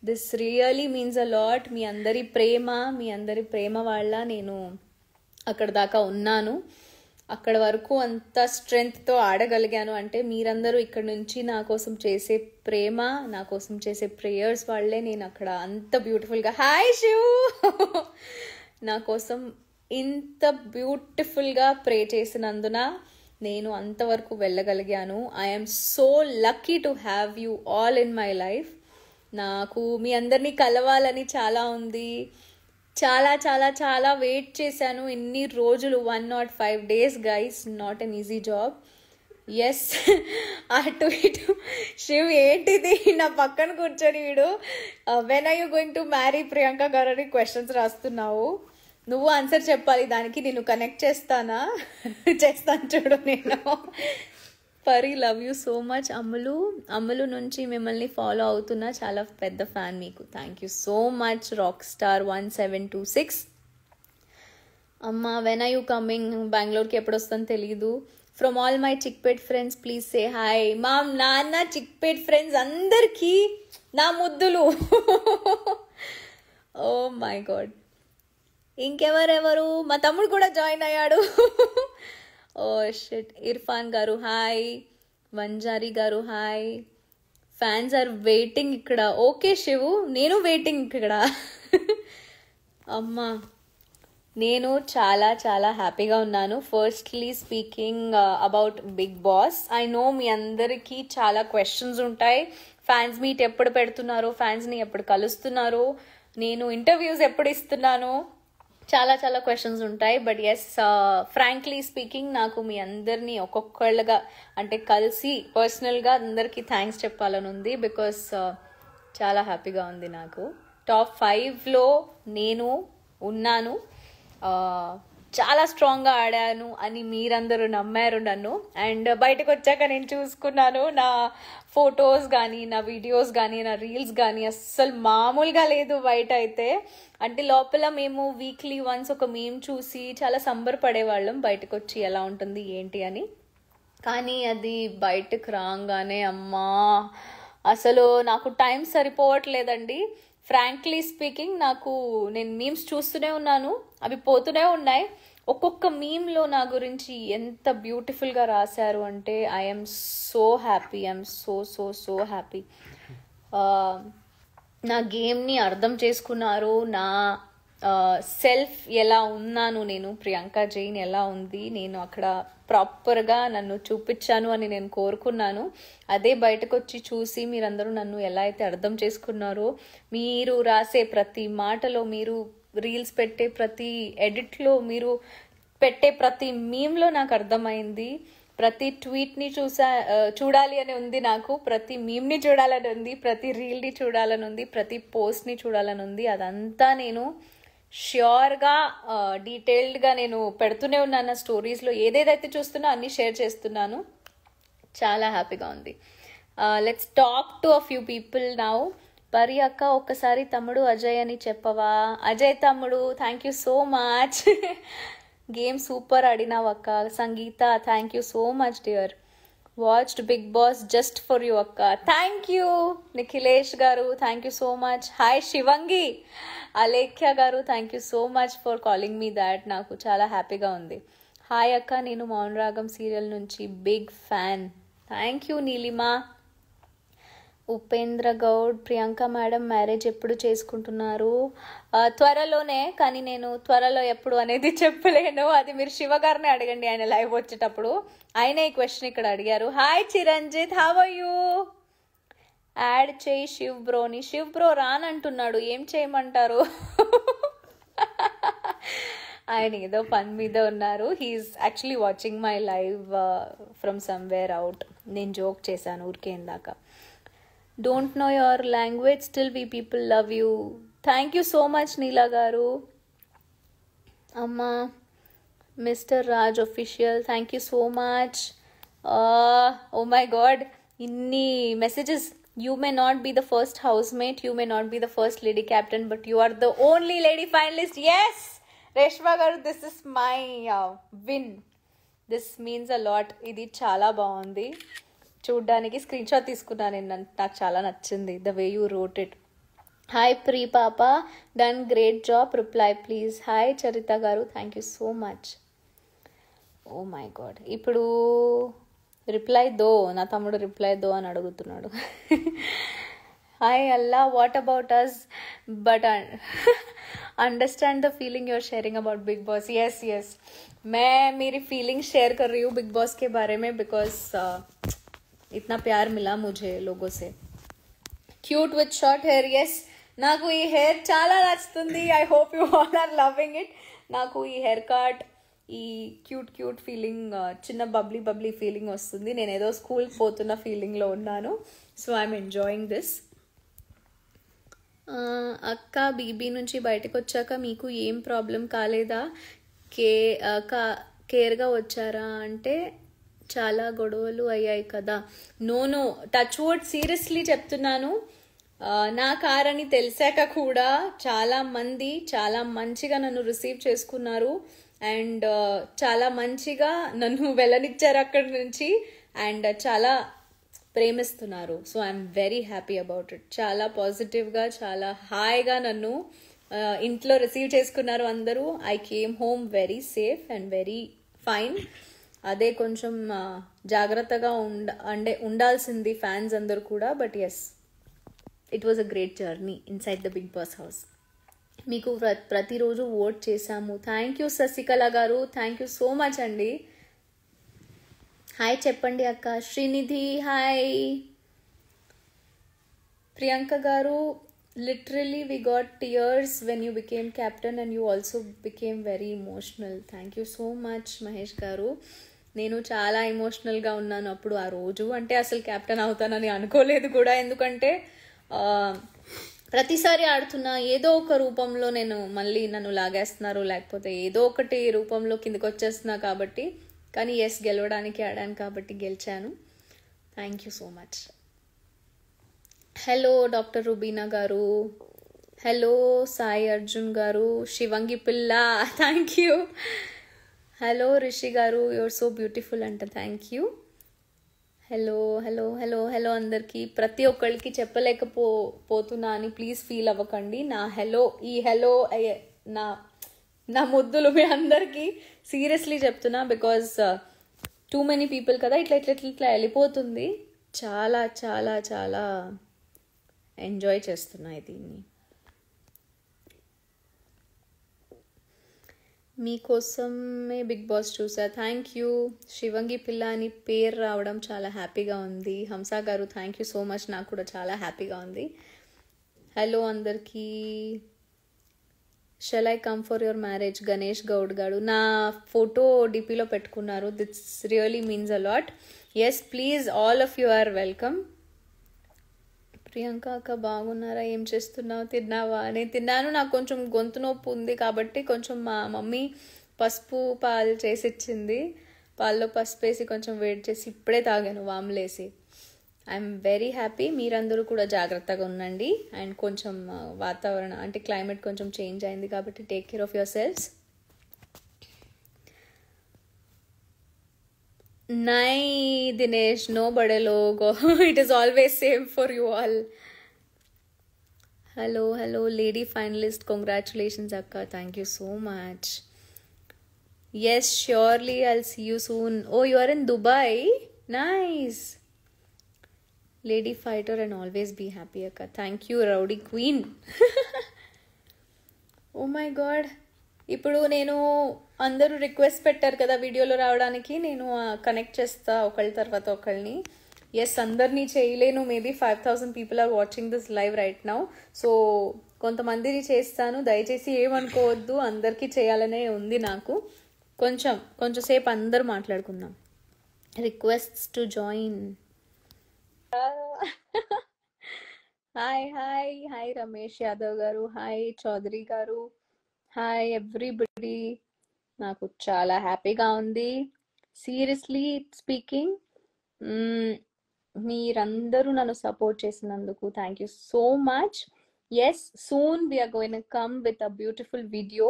This really means a lot. మీ అందరి ప్రేమ వల్ల నేను అక్కడ దాకా ఉన్నాను. అక్కడ వరకు అంత స్ట్రెంగ్త్తో ఆడగలిగాను అంటే మీరందరూ ఇక్కడ నుంచి నా కోసం చేసే ప్రేమ, నా కోసం చేసే ప్రేయర్స్ వాళ్ళే నేను అక్కడ అంత బ్యూటిఫుల్గా హాయ్ శివ్ నా కోసం ఇంత బ్యూటిఫుల్గా ప్రే చేసినందున నేను అంతవరకు వెళ్ళగలిగాను. I'm so lucky to have you all in my life. నాకు మీ అందరినీ కలవాలని చాలా ఉంది. చాలా చాలా చాలా వెయిట్ చేశాను ఇన్ని రోజులు. 105 days guys, not an easy job. Yes అటు ఇటు శివ్ ఏంటిది నా పక్కన కూర్చొని వీడు when are you going to marry Priyanka garu అని క్వశ్చన్స్ రాస్తున్నావు. నువ్వు ఆన్సర్ చెప్పాలి దానికి. నేను కనెక్ట్ చేస్తాను చూడు. నేను పరి లవ్ యూ సో మచ్. అమ్ములు నుంచి మిమ్మల్ని ఫాలో అవుతున్నా, చాలా పెద్ద ఫ్యాన్ మీకు. Thank you so much rock star 1726. అమ్మ వెన్ ఆర్ యూ కమింగ్? బెంగళూరుకి ఎప్పుడు వస్తాను తెలీదు. From all my Chickpet friends please say hi. మా నాన్న చిక్పేట్ ఫ్రెండ్స్ అందరికీ నా ముద్దులు. Oh my god. ఇంకెవరెవరు? మా తమ్ముడు కూడా జాయిన్ అయ్యాడు. Oh shit. ఇర్ఫాన్ గారు హాయ్. వంజారి గారు హాయ్. ఫ్యాన్స్ ఆర్ వెయిటింగ్ ఇక్కడ. ఓకే శివు, నేను వెయిటింగ్ ఇక్కడ. అమ్మా నేను చాలా చాలా హ్యాపీగా ఉన్నాను. Firstly speaking about Bigg Boss, I know మీ అందరికీ చాలా క్వశ్చన్స్ ఉంటాయి. ఫ్యాన్స్ మీట్ ఎప్పుడు పెడుతున్నారు, ఫ్యాన్స్ని ఎప్పుడు కలుస్తున్నారు, నేను ఇంటర్వ్యూస్ ఎప్పుడు ఇస్తున్నాను, చాలా చాలా క్వశ్చన్స్ ఉంటాయి. బట్ ఎస్, ఫ్రాంక్లీ స్పీకింగ్ నాకు మీ అందరినీ ఒక్కొక్కళ్ళగా అంటే కలిసి పర్సనల్గా అందరికీ థ్యాంక్స్ చెప్పాలని ఉంది. బికాస్ చాలా హ్యాపీగా ఉంది నాకు. టాప్ 5లో నేను ఉన్నాను. చాలా స్ట్రాంగ్గా ఆడాను అని మీరందరూ నమ్మారు నన్ను. అండ్ బయటకు వచ్చాక నేను చూసుకున్నాను నా ఫొటోస్ కానీ, నా వీడియోస్ కానీ, నా రీల్స్ కానీ అస్సలు మామూలుగా లేదు బయట అయితే. అంటే లోపల మేము వీక్లీ వన్స్ ఒక మేము చూసి చాలా సంబరపడేవాళ్ళం బయటకు వచ్చి ఎలా ఉంటుంది ఏంటి అని. కానీ అది బయటకు రాగానే అమ్మా అసలు నాకు టైం సరిపోవట్లేదండి. ఫ్రాంక్లీ స్పీకింగ్ నేను మీమ్స్ చూస్తూనే ఉన్నాను, అవి పోతూనే ఉన్నాయి. ఒక్కొక్క మీమ్లో నా గురించి ఎంత బ్యూటిఫుల్గా రాశారు అంటే I'm so happy. I'm so so so happy. నా గేమ్ని అర్థం చేసుకున్నారు, నా సెల్ఫ్ ఎలా ఉన్నాను నేను, ప్రియాంక జైన్ ఎలా ఉంది, నేను అక్కడ ప్రాపర్గా నన్ను చూపించాను అని నేను కోరుకున్నాను. అదే బయటకు వచ్చి చూసి మీరందరూ నన్ను ఎలా అయితే అర్థం చేసుకున్నారో, మీరు రాసే ప్రతి మాటలో, మీరు రీల్స్ పెట్టే ప్రతి ఎడిట్లో, మీరు పెట్టే ప్రతి మీమ్లో నాకు అర్థమైంది. ప్రతి ట్వీట్ని చూడాలి అని ఉంది నాకు, ప్రతి మీమ్ని చూడాలని ఉంది, ప్రతి రీల్ని చూడాలని ఉంది, ప్రతి పోస్ట్ని చూడాలని ఉంది. అదంతా నేను ష్యూర్గా డీటెయిల్డ్గా నేను పెడుతూనే ఉన్నాను. నా స్టోరీస్లో ఏదేదైతే చూస్తున్నా అన్నీ షేర్ చేస్తున్నాను. చాలా హ్యాపీగా ఉంది. Let's talk to a few people now. Pari అక్క ఒక్కసారి తమ్ముడు అజయ్ అని చెప్పవా? అజయ్ తమ్ముడు thank you so much. Game super ఆడినావు అక్క. Sangeetha thank you so much dear. Watched Bigg Boss just for you అక్క. Thank you. నిఖిలేష్ గారు thank you so much. Hi Shivangi. Alekhya గారు thank you so much for calling me that. నాకు చాలా హ్యాపీగా ఉంది. Hi అక్క, నేను మౌనరాగం సీరియల్ నుంచి big fan. Thank you Neelima. Upendra Goud, Priyanka madam marriage ఎప్పుడు చేసుకుంటున్నారు? త్వరలోనే, కానీ నేను త్వరలో ఎప్పుడు అనేది చెప్పలేను. అది మీరు శివ గారిని అడగండి, ఆయన లైవ్ వచ్చేటప్పుడు. ఆయన ఈ క్వశ్చన్ ఇక్కడ అడిగారు. Hi Chiranjit, how are you? Add చేయి శివ్ బ్రోని. శివ్ బ్రో రానంటున్నాడు, ఏం చేయమంటారు? ఆయన ఏదో పని మీద ఉన్నారు. He's actually watching my live from somewhere out. నేను జోక్ చేశాను ఊరికే ఇందాక. Don't know your language, still we people love you. Thank you so much Neela గారు. అమ్మా mister Raj official thank you so much. Oh my god, ఇన్ని messages. You may not be the first housemate, you may not be the first lady captain, but you are the only lady finalist. Yes, Reshma garu, this is my win. This means a lot. Idi chala baagundi. చూడ్డానికి screenshot తీసుకున్నాను నేను, నాకు చాలా నచ్చింది the way you wrote it. Hi Pree పాప, done great job, reply please. Hi Charitha గారు, thank you so much. Oh my god, ఇప్పుడు reply దో, నా తమ్ముడు రిప్లై దో అని అడుగుతున్నాడు. Hi Alla, what about us, but understand the feeling you are sharing about Bigg Boss. Yes yes, मैं मेरी फीलिंग शेयर कर रही हूँ बिग बॉस के बारे में, बिकॉज इतना प्यार मिला मुझे लोगों से. Cute with short hair, yes నాకు ఈ హెయిర్ చాలా నచ్చుతుంది. I hope you all are loving it. నాకు ఈ హెయిర్ కట్, ఈ క్యూట్ క్యూట్ ఫీలింగ్, చిన్న బబ్లీ బబ్లీ ఫీలింగ్ వస్తుంది. నేను ఏదో స్కూల్కి పోతున్న ఫీలింగ్లో ఉన్నాను. So I'm enjoying this. అక్క, బీబీ నుంచి బయటకు వచ్చాక మీకు ఏం ప్రాబ్లం కాలేదా? కేర్గా వచ్చారా అంటే చాలా గొడవలు అయ్యాయి కదా. నో టచ్ వుడ్, సీరియస్లీ చెప్తున్నాను. నా కార్ అని తెలిసాక కూడా చాలా మంది చాలా మంచిగా నన్ను రిసీవ్ చేసుకున్నారు అండ్ చాలా మంచిగా నన్ను వెళ్ళనిచ్చారు అక్కడి నుంచి అండ్ చాలా ప్రేమిస్తున్నారు. So I'm very happy about it. చాలా పాజిటివ్గా, చాలా హాయిగా నన్ను ఇంట్లో రిసీవ్ చేసుకున్నారు అందరూ. I came home very safe and very fine. అదే కొంచెం జాగ్రత్తగా ఉండాల్సింది ఫ్యాన్స్ అందరూ కూడా. But yes, it was a great journey inside the Bigg Boss house. మీకు ప్రతిరోజు ఓట్ చేశాము. Thank you Sasikala garu, thank you so much అండి. హాయ్ చెప్పండి అక్క. Srinidhi hi. Priyanka garu, literally we got tears when you became captain and you also became very emotional. Thank you so much Mahesh గారు. నేను చాలా ఎమోషనల్గా ఉన్నాను అప్పుడు ఆ రోజు. అంటే అసలు క్యాప్టెన్ అవుతానని అనుకోలేదు కూడా, ఎందుకంటే ప్రతిసారి ఆడుతున్నా ఏదో ఒక రూపంలో మళ్ళీ నన్ను లాగేస్తున్నారు, లేకపోతే ఏదో ఒకటి రూపంలో కిందకి వచ్చేస్తున్నా కాబట్టి. కానీ ఎస్, గెలవడానికి ఆడాను కాబట్టి గెలిచాను. Thank you so much. Hello doctor Rubina గారు, హలో సాయి అర్జున్ గారు, శివంగి పిల్ల, థ్యాంక్ యూ. హలో రిషి గారు, యువర్ సో బ్యూటిఫుల్ అంట, thank you. Hello hello hello hello అందరికీ. ప్రతి ఒక్కరికి చెప్పలేకపోతున్నా అని ప్లీజ్ ఫీల్ అవ్వకండి. ఈ హలో నా ముద్దులు మీ అందరికీ సీరియస్లీ చెప్తున్నా, బికాజ్ టూ మెనీ పీపుల్ కదా, ఇట్లా వెళ్ళిపోతుంది. చాలా చాలా చాలా ఎంజాయ్ చేస్తున్నాయి దీన్ని. మీకోసమే బిగ్ బాస్ చూసా, థ్యాంక్ యూ. శివంగి పిల్ల అని పేరు రావడం చాలా హ్యాపీగా ఉంది. హంసా గారు, థ్యాంక్ యూ సో మచ్, నాకు కూడా చాలా హ్యాపీగా ఉంది. హలో అందరికీ. Shall I come for your marriage? Ganesh Goud garu నా ఫోటో డిపిలో పెట్టుకున్నారు. This really means a lot. Yes please, all of you are welcome. Priyanka అక్క బాగున్నారా? ఏం చేస్తున్నావు? తిన్నావా? నేను తిన్నాను. నాకు కొంచెం గొంతు నొప్పి ఉంది కాబట్టి కొంచెం మా మమ్మీ పసుపు పాలు చేసి ఇచ్చింది. పాల్లో పసుపు వేసి కొంచెం వేడి చేసి ఇప్పుడే తాగాను వాములేసి. I'm very happy. మీరందరూ కూడా జాగ్రత్తగా ఉండండి. అండ్ కొంచెం వాతావరణం అంటే క్లైమేట్ కొంచెం చేంజ్ అయింది కాబట్టి take care of your selfs. नहीं दिनेश, no बड़े लोग. It is always same for you all. Hello lady finalist, congratulations akka, thank you so much. Yes, surely I'll see you soon. Oh, you are in Dubai? Nice. Lady fighter and always be happy akka, thank you rowdy queen. Oh my god, ఇప్పుడు నేను అందరూ request పెట్టారు కదా వీడియోలో రావడానికి, నేను connect చేస్తా ఒకళ్ళ తర్వాత ఒకళ్ళని. ఎస్, అందరినీ చేయలేను. Maybe 5000 people are watching this live right now. So కొంతమందిని చేస్తాను, దయచేసి ఏమనుకోవద్దు. అందరికీ చేయాలనే ఉంది నాకు. కొంచెం సేపు అందరూ మాట్లాడుకుందాం. Requests to join. Hi Ramesh Yadav గారు, హాయ్ చౌదరి గారు, హాయ్ ఎవ్రీబడి. నాకు చాలా హ్యాపీగా ఉంది. సీరియస్లీ స్పీకింగ్, మీరందరూ నన్ను సపోర్ట్ చేసినందుకు thank you so much. Yes, soon we are going to come with a beautiful video